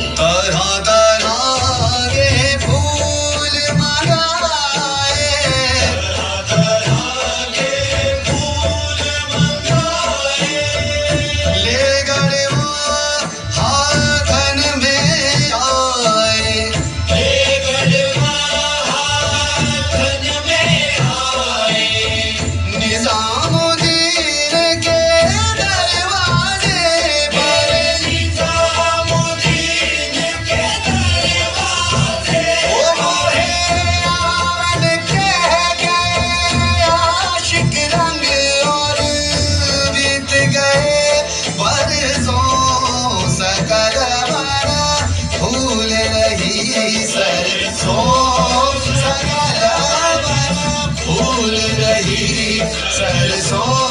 तरह तरह के फूल मंगाए, ले गड़वा हाथन में आए, निजामुद्दीन के दरवाजे पर ओ मोहे आवन कह गए आशिक रंग और बीत गए बरसों सकल भरा फूल रही सरसों सकल भरा फूल रही सरसों